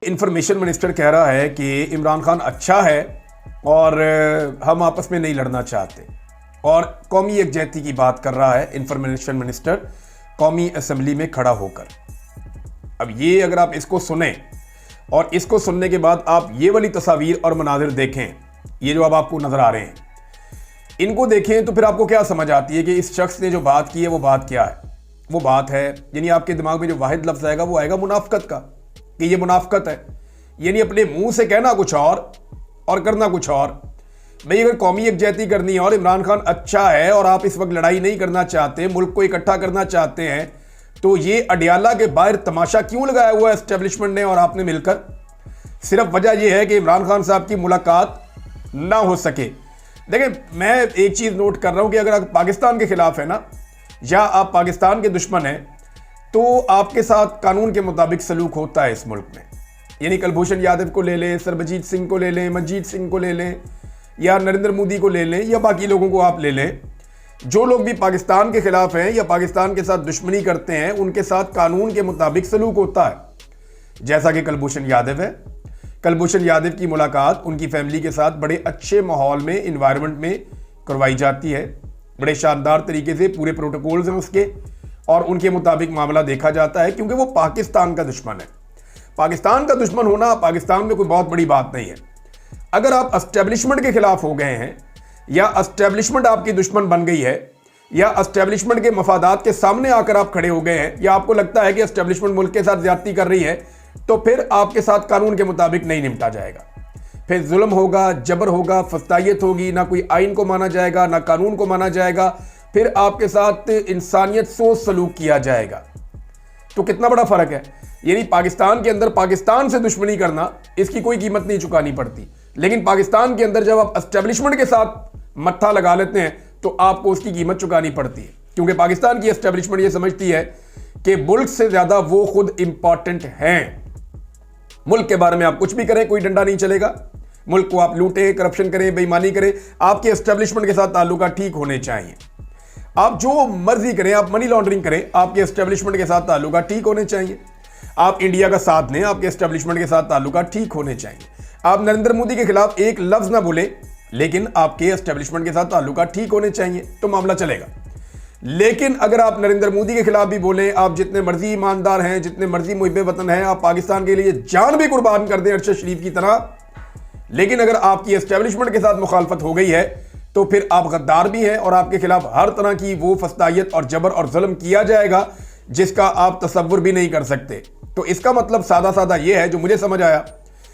Information minister कह रहा है कि इमरान खान अच्छा है और हम आपस में नहीं लड़ना चाहते और कौमी यकजहती की बात कर रहा है इंफॉर्मेशन मिनिस्टर कौमी असेंबली में खड़ा होकर। अब ये अगर आप इसको सुने और इसको सुनने के बाद आप ये वाली तस्वीर और मनाजिर देखें, ये जो अब आपको नजर आ रहे हैं, इनको देखें तो फिर आपको क्या समझ आती है कि इस शख्स ने जो बात की है वो बात क्या है। वो बात है, यानी आपके दिमाग में जो वाहिद लफ्ज़ आएगा वो आएगा मुनाफकत का, कि ये मुनाफकत है, यानी अपने मुंह से कहना कुछ और करना कुछ और। भाई अगर कौमी यकजहती करनी है और इमरान खान अच्छा है और आप इस वक्त लड़ाई नहीं करना चाहते, मुल्क को इकट्ठा करना चाहते हैं, तो ये अडियाला के बाहर तमाशा क्यों लगाया हुआ है एस्टेब्लिशमेंट ने और आपने मिलकर? सिर्फ वजह यह है कि इमरान खान साहब की मुलाकात ना हो सके। देखिए, मैं एक चीज़ नोट कर रहा हूं कि अगर आप पाकिस्तान के खिलाफ है ना, या आप पाकिस्तान के दुश्मन हैं, तो आपके साथ कानून के मुताबिक सलूक होता है इस मुल्क में। यानी कुलभूषण यादव को ले लें, सरबजीत सिंह को ले लें, मनजीत सिंह को ले लें, या नरेंद्र मोदी को ले लें, या बाकी लोगों को आप ले लें, जो लोग भी पाकिस्तान के खिलाफ हैं या पाकिस्तान के साथ दुश्मनी करते हैं, उनके साथ कानून के मुताबिक सलूक होता है। जैसा कि कुलभूषण यादव है, कुलभूषण यादव की मुलाकात उनकी फैमिली के साथ बड़े अच्छे माहौल में, इन्वायरमेंट में करवाई जाती है, बड़े शानदार तरीके से पूरे प्रोटोकॉल्स हैं उसके, और उनके मुताबिक मामला देखा जाता है, क्योंकि वो पाकिस्तान का दुश्मन है। पाकिस्तान का दुश्मन होना पाकिस्तान में कोई बहुत बड़ी बात नहीं है। अगर आप एस्टेब्लिशमेंट के खिलाफ हो गए हैं, या एस्टेब्लिशमेंट आपकी दुश्मन बन गई है, या एस्टेब्लिशमेंट के मफादात के सामने आकर आप खड़े हो गए हैं, या आपको लगता है कि एस्टेब्लिशमेंट मुल्क के साथ ज्यादती कर रही है, तो फिर आपके साथ कानून के मुताबिक नहीं निपटा जाएगा। फिर जुल्म होगा, जबर होगा, फस्तायत होगी, ना कोई आइन को माना जाएगा, ना कानून को माना जाएगा, फिर आपके साथ इंसानियत सोच सलूक किया जाएगा। तो कितना बड़ा फर्क है। यानी पाकिस्तान के अंदर पाकिस्तान से दुश्मनी करना, इसकी कोई कीमत नहीं चुकानी पड़ती, लेकिन पाकिस्तान के अंदर जब आप एस्टेब्लिशमेंट के साथ मत्था लगा लेते हैं तो आपको उसकी कीमत चुकानी पड़ती है, क्योंकि पाकिस्तान की एस्टेब्लिशमेंट ये समझती है कि मुल्क से ज्यादा वो खुद इंपॉर्टेंट हैं। मुल्क के बारे में आप कुछ भी करें, कोई डंडा नहीं चलेगा। मुल्क को आप लूटें, करप्शन करें, बेईमानी करें, आपके एस्टेब्लिशमेंट के साथ ताल्लुकात ठीक होने चाहिए। आप जो मर्जी करें, आप मनी लॉन्ड्रिंग करें, आपके एस्टेब्लिशमेंट के साथ ताल्लुकात ठीक होने चाहिए। आप इंडिया का साथ दें, आपके एस्टेब्लिशमेंट के साथ ताल्लुकात ठीक होने चाहिए। आप नरेंद्र मोदी के खिलाफ एक लफ्ज ना बोले, लेकिन आपके एस्टेब्लिशमेंट के साथ ताल्लुकात ठीक होने चाहिए, तो मामला चलेगा। लेकिन अगर आप नरेंद्र मोदी के खिलाफ भी बोलें, आप जितने मर्जी ईमानदार हैं, जितने मर्जी मुहिब वतन हैं, आप पाकिस्तान के लिए जान भी कुर्बान कर दें अरशद शरीफ की तरह, लेकिन अगर आपकी एस्टेब्लिशमेंट के साथ मुखालफत हो गई है, तो फिर आप गद्दार भी हैं और आपके खिलाफ हर तरह की वो फस्तायत और जबर और जुल्म किया जाएगा जिसका आप तसव्वुर भी नहीं कर सकते। तो इसका मतलब सादा सादा ये है, जो मुझे समझ आया,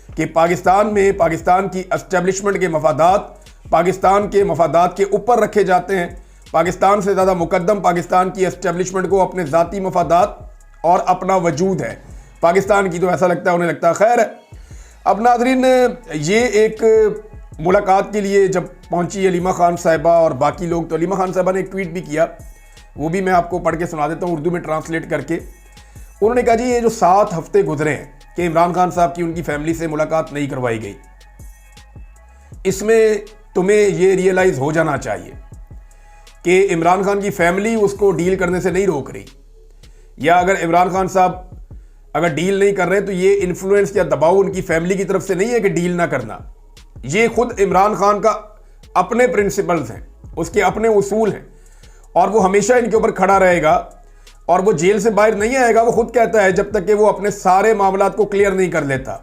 कि पाकिस्तान में पाकिस्तान की एस्टेब्लिशमेंट के मफादात पाकिस्तान के मफादात के ऊपर रखे जाते हैं। पाकिस्तान से ज़्यादा मुकद्दम पाकिस्तान की एस्टेब्लिशमेंट को अपने ज़ाती मफादात और अपना वजूद है पाकिस्तान की, तो ऐसा लगता है, उन्हें लगता है। खैर, अब नाज़रीन, ये एक मुलाकात के लिए जब पहुंची अलीमा खान साहिबा और बाकी लोग, तो अलीमा खान साहिबा ने एक ट्वीट भी किया, वो भी मैं आपको पढ़ के सुना देता हूँ उर्दू में ट्रांसलेट करके। उन्होंने कहा, जी ये जो 7 हफ्ते गुजरे हैं कि इमरान खान साहब की उनकी फैमिली से मुलाकात नहीं करवाई गई, इसमें तुम्हें ये रियलाइज हो जाना चाहिए कि इमरान खान की फैमिली उसको डील करने से नहीं रोक रही, या अगर इमरान खान साहब अगर डील नहीं कर रहे तो ये इन्फ्लुएंस या दबाव उनकी फैमिली की तरफ से नहीं है कि डील ना करना। ये खुद इमरान खान का अपने प्रिंसिपल्स हैं, उसके अपने उसूल हैं, और वो हमेशा इनके ऊपर खड़ा रहेगा, और वो जेल से बाहर नहीं आएगा। वो खुद कहता है जब तक कि वो अपने सारे मामलात को क्लियर नहीं कर लेता।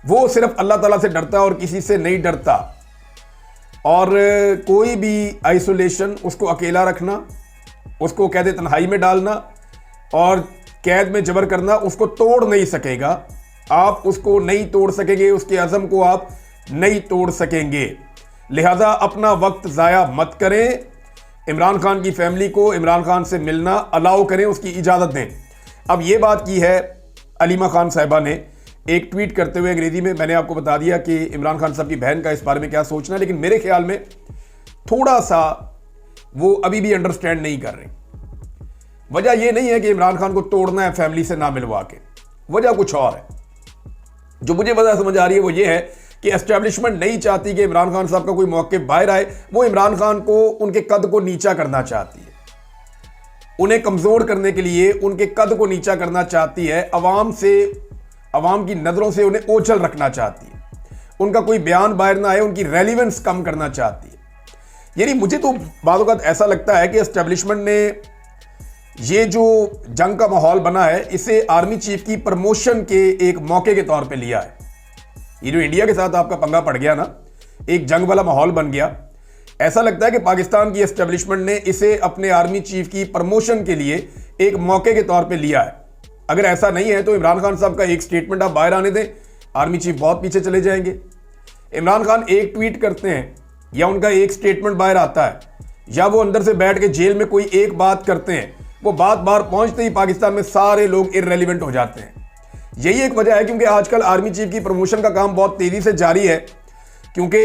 वो सिर्फ अल्लाह ताला से डरता और किसी से नहीं डरता, और कोई भी आइसोलेशन, उसको अकेला रखना, उसको कैद तन्हाई में डालना और कैद में जबर करना, उसको तोड़ नहीं सकेगा। आप उसको नहीं तोड़ सकेंगे, उसके अज़म को आप नहीं तोड़ सकेंगे। लिहाजा अपना वक्त ज़ाया मत करें। इमरान खान की फैमिली को इमरान खान से मिलना अलाउ करें, उसकी इजाज़त दें। अब ये बात की है अलीमा खान साहिबा ने एक ट्वीट करते हुए अंग्रेजी में। मैंने आपको बता दिया कि इमरान खान साहब की बहन का इस बारे में क्या सोचना है, लेकिन मेरे ख्याल में थोड़ा सा वो अभी भी अंडरस्टैंड नहीं कर रहे। वजह यह नहीं है कि इमरान खान को तोड़ना है फैमिली से ना मिलवा के, वजह कुछ और है। जो मुझे वजह समझ आ रही है वो ये है कि एस्टेब्लिशमेंट नहीं चाहती कि इमरान खान साहब का कोई मौके बाहर आए। वो इमरान खान को, उनके कद को नीचा करना चाहती है, उन्हें कमजोर करने के लिए उनके कद को नीचा करना चाहती है। अवाम की नज़रों से उन्हें ओझल रखना चाहती है, उनका कोई बयान बाहर ना आए, उनकी रेलिवेंस कम करना चाहती है। यानी मुझे तो बात वक़्त ऐसा लगता है कि एस्टेब्लिशमेंट ने ये जो जंग का माहौल बना है इसे आर्मी चीफ की प्रमोशन के एक मौके के तौर पे लिया है। ये जो इंडिया के साथ आपका पंगा पड़ गया ना, एक जंग वाला माहौल बन गया, ऐसा लगता है कि पाकिस्तान की एस्टेब्लिशमेंट ने इसे अपने आर्मी चीफ की प्रमोशन के लिए एक मौके के तौर पे लिया है। अगर ऐसा नहीं है तो इमरान खान साहब का एक स्टेटमेंट आप बाहर आने दें, आर्मी चीफ बहुत पीछे चले जाएंगे। इमरान खान एक ट्वीट करते हैं या उनका एक स्टेटमेंट बाहर आता है या वो अंदर से बैठ के जेल में कोई एक बात करते हैं, वो बात बाहर पहुंचते ही पाकिस्तान में सारे लोग इररेलेवेंट हो जाते हैं। यही एक वजह है क्योंकि आजकल आर्मी चीफ की प्रमोशन का काम बहुत तेजी से जारी है, क्योंकि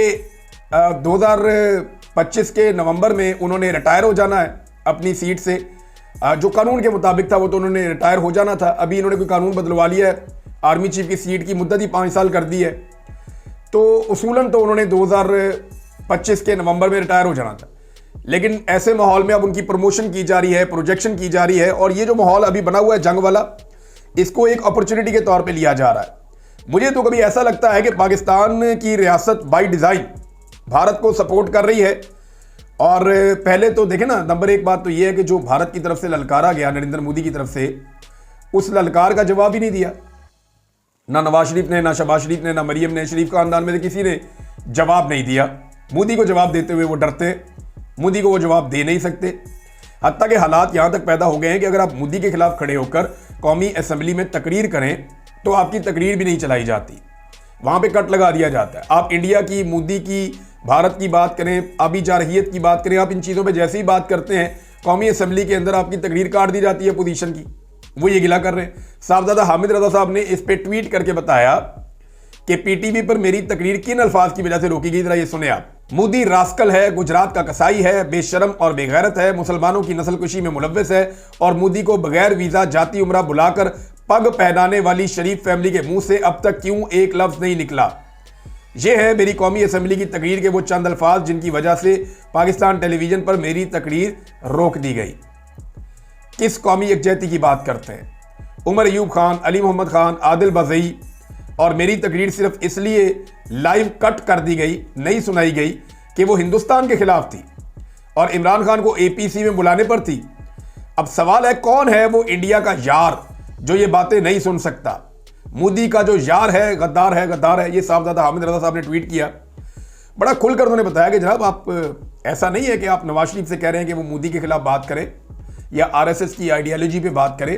2025 के नवंबर में उन्होंने रिटायर हो जाना है अपनी सीट से। जो कानून के मुताबिक था वो तो उन्होंने रिटायर हो जाना था। अभी इन्होंने कोई कानून बदलवा लिया है, आर्मी चीफ की सीट की मुद्दत ही 5 साल कर दी है, तो उसूलन तो उन्होंने 2025 के नवंबर में रिटायर हो जाना था। लेकिन ऐसे माहौल में अब उनकी प्रमोशन की जा रही है, प्रोजेक्शन की जा रही है, और ये जो माहौल अभी बना हुआ है जंग वाला, इसको एक अपॉर्चुनिटी के तौर पे लिया जा रहा है। मुझे तो कभी ऐसा लगता है कि पाकिस्तान की रियासत बाय डिज़ाइन भारत को सपोर्ट कर रही है। और पहले तो देखें ना, नंबर एक बात तो ये है कि जो भारत की तरफ से ललकारा गया नरेंद्र मोदी की तरफ से, उस ललकार का जवाब ही नहीं दिया। ना नवाज शरीफ ने, ना शहबाज शरीफ ने, ना मरियम ने, शरीफ खानदान में से किसी ने जवाब नहीं दिया। मोदी को जवाब देते हुए वो डरते, मोदी को वो जवाब दे नहीं सकते। हत्ता के हालात यहां तक पैदा हो गए हैं कि अगर आप मोदी के खिलाफ खड़े होकर कौमी असेंबली में तकरीर करें तो आपकी तकरीर भी नहीं चलाई जाती, वहां पे कट लगा दिया जाता है। आप इंडिया की, मोदी की, भारत की बात करें, आबी जारहियत की बात करें, आप इन चीज़ों पे जैसे ही बात करते हैं कौमी असेंबली के अंदर आपकी तकरीर काट दी जाती है पोजीशन की। वो ये गिला कर रहे हैं। साहबजादा हामिद रजा साहब ने इस पे ट्वीट करके बताया कि पीटीवी पर मेरी तकरीर किन अल्फाज की वजह से रोकी गई, जरा ये सुने आप। मोदी रास्कल है, गुजरात का कसाई है, बेशरम और बेगैरत है, मुसलमानों की नस्लकुशी में मुलव्वस है, और मोदी को बगैर वीजा जाती उम्रा बुलाकर पग पहनाने वाली शरीफ फैमिली के मुंह से अब तक क्यों एक लफ्ज नहीं निकला। यह है मेरी कौमी असेंबली की तकरीर के वो चंद अल्फाज जिनकी वजह से पाकिस्तान टेलीविजन पर मेरी तकरीर रोक दी गई। किस कौमी यकजहती की बात करते हैं? उमर अयूब खान, अली मोहम्मद खान, आदिल बज़ई, और मेरी तकरीर सिर्फ इसलिए लाइव कट कर दी गई, नहीं सुनाई गई कि वो हिंदुस्तान के खिलाफ थी और इमरान खान को एपीसी में बुलाने पर थी। अब सवाल है, कौन है वो इंडिया का यार जो ये बातें नहीं सुन सकता? मोदी का जो यार है गद्दार है, गद्दार है। ये साहबजादा हामिद रजा साहब ने ट्वीट किया, बड़ा खुलकर उन्होंने बताया कि जनाब आप, ऐसा नहीं है कि आप नवाज शरीफ से कह रहे हैं कि वो मोदी के खिलाफ बात करें या आरएसएस की आइडियोलॉजी पे बात करें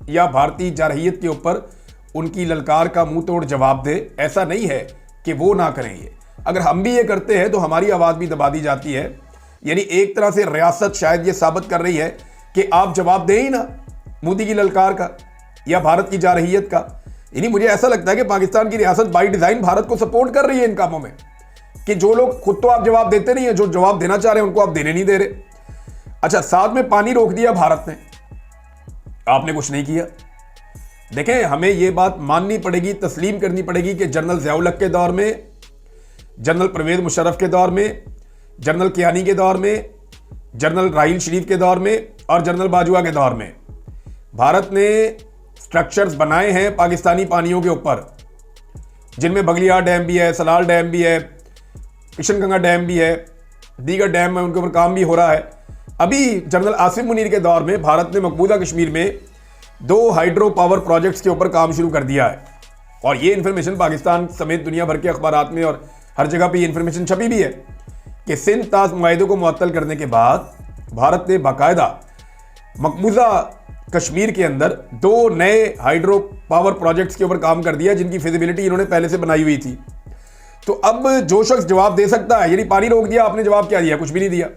या भारतीय जारहियत के ऊपर उनकी ललकार का मुंह तोड़ जवाब दे। ऐसा नहीं है कि वो ना करें। ये अगर हम भी ये करते हैं तो हमारी आवाज़ भी दबा दी जाती है। यानी एक तरह से रियासत शायद ये साबित कर रही है कि आप जवाब दें ही ना मोदी की ललकार का या भारत की जारहियत का। यानी मुझे ऐसा लगता है कि पाकिस्तान की रियासत बाई डिज़ाइन भारत को सपोर्ट कर रही है इन कामों में, कि जो लोग खुद तो आप जवाब देते नहीं है, जो जवाब देना चाह रहे हैं उनको आप देने नहीं दे रहे। अच्छा, साथ में पानी रोक दिया भारत ने, आपने कुछ नहीं किया। देखें, हमें यह बात माननी पड़ेगी, तस्लीम करनी पड़ेगी कि जनरल ज़ियाउल हक के दौर में, जनरल परवेज मुशर्रफ के दौर में, जनरल कियानी के दौर में, जनरल राहील शरीफ के दौर में और जनरल बाजवा के दौर में भारत ने स्ट्रक्चर्स बनाए हैं पाकिस्तानी पानियों के ऊपर, जिनमें बगलियार डैम भी है, सलाल डैम भी है, किशनगंगा डैम भी है, दीगर डैम में उनके ऊपर काम भी हो रहा है। अभी जनरल आसिफ मुनीर के दौर में भारत ने मकबूजा कश्मीर में 2 हाइड्रो पावर प्रोजेक्ट्स के ऊपर काम शुरू कर दिया है। और ये इन्फॉर्मेशन पाकिस्तान समेत दुनिया भर के अखबारात में और हर जगह पे ये इन्फॉर्मेशन छपी भी है कि सिंध ताज मुआहिदे को मुअत्तल करने के बाद भारत ने बाकायदा मकबूजा कश्मीर के अंदर 2 नए हाइड्रो पावर प्रोजेक्ट्स के ऊपर काम कर दिया, जिनकी फिजिबिलिटी इन्होंने पहले से बनाई हुई थी। तो अब जो शख्स जवाब दे सकता है, यानी पानी रोक दिया, आपने जवाब क्या दिया? कुछ भी नहीं दिया।